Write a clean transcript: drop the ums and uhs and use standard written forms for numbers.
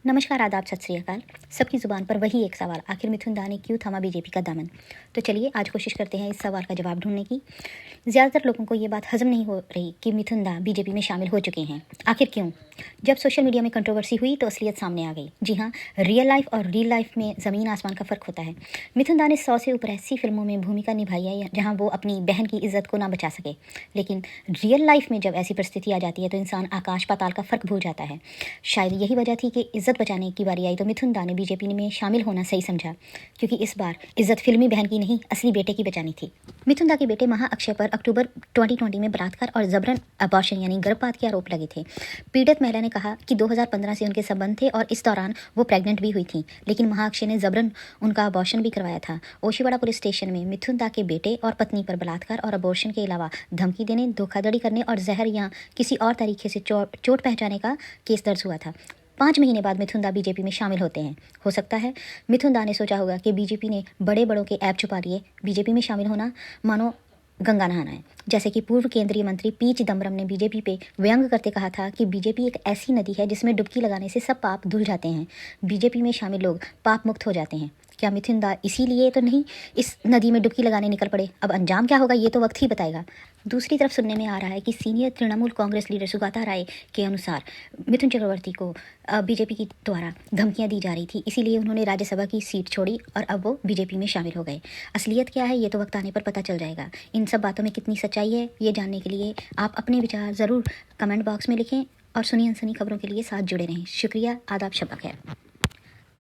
नमस्कार, आदाब, सत श्री अकाल। सबकी ज़ुबान पर वही एक सवाल, आखिर मिथुन दा ने क्यों थामा बीजेपी का दामन? तो चलिए आज कोशिश करते हैं इस सवाल का जवाब ढूंढने की। ज़्यादातर लोगों को ये बात हजम नहीं हो रही कि मिथुन दा बीजेपी में शामिल हो चुके हैं। आखिर क्यों? जब सोशल मीडिया में कंट्रोवर्सी हुई तो असलियत सामने आ गई। जी हाँ, रियल लाइफ और रील लाइफ में ज़मीन आसमान का फ़र्क होता है। मिथुन दा ने 100 से ऊपर ऐसी फिल्मों में भूमिका निभाई है जहाँ वो अपनी बहन की इज्जत को ना बचा सके, लेकिन रियल लाइफ में जब ऐसी परिस्थिति आ जाती है तो इंसान आकाश पाताल का फ़र्क भूल जाता है। शायद यही वजह थी कि इज्जत बचाने की बारी आई तो मिथुन दा ने बीजेपी में शामिल होना सही समझा, क्योंकि इस बार इज्जत फिल्मी बहन की नहीं, असली बेटे की बचानी थी। मिथुन दा के बेटे महा अक्षय पर अक्टूबर 2020 में बलात्कार और जबरन अबॉर्शन यानी गर्भपात के आरोप लगे थे। पीड़ित महिला ने कहा कि 2015 से उनके संबंध थे और इस दौरान वो प्रेग्नेंट भी हुई थी, लेकिन महा अक्षय ने जबरन उनका अबॉर्शन भी करवाया था। ओशीवाड़ा पुलिस स्टेशन में मिथुन दा के बेटे और पत्नी पर बलात्कार और अबॉर्शन के अलावा धमकी देने, धोखाधड़ी करने और जहर या किसी और तरीके से चोट पहुंचाने का केस दर्ज हुआ था। 5 महीने बाद मिथुन दा बीजेपी में शामिल होते हैं। हो सकता है मिथुन दा ने सोचा होगा कि बीजेपी ने बड़े बड़ों के ऐप छुपा लिए। बीजेपी में शामिल होना मानो गंगा नहाना है। जैसे कि पूर्व केंद्रीय मंत्री पी चिदम्बरम ने बीजेपी पे व्यंग करते कहा था कि बीजेपी एक ऐसी नदी है जिसमें डुबकी लगाने से सब पाप धुल जाते हैं। बीजेपी में शामिल लोग पाप मुक्त हो जाते हैं। क्या मिथुन दा इसीलिए तो नहीं इस नदी में डुबकी लगाने निकल पड़े? अब अंजाम क्या होगा ये तो वक्त ही बताएगा। दूसरी तरफ सुनने में आ रहा है कि सीनियर तृणमूल कांग्रेस लीडर सुगाता राय के अनुसार मिथुन चक्रवर्ती को बीजेपी की द्वारा धमकियां दी जा रही थी, इसीलिए उन्होंने राज्यसभा की सीट छोड़ी और अब वो बीजेपी में शामिल हो गए। असलियत क्या है ये तो वक्त आने पर पता चल जाएगा। इन सब बातों में कितनी सच्चाई है ये जानने के लिए आप अपने विचार ज़रूर कमेंट बॉक्स में लिखें और सुनी अनसुनी खबरों के लिए साथ जुड़े रहें। शुक्रिया, आदाब, शब्बा खैर।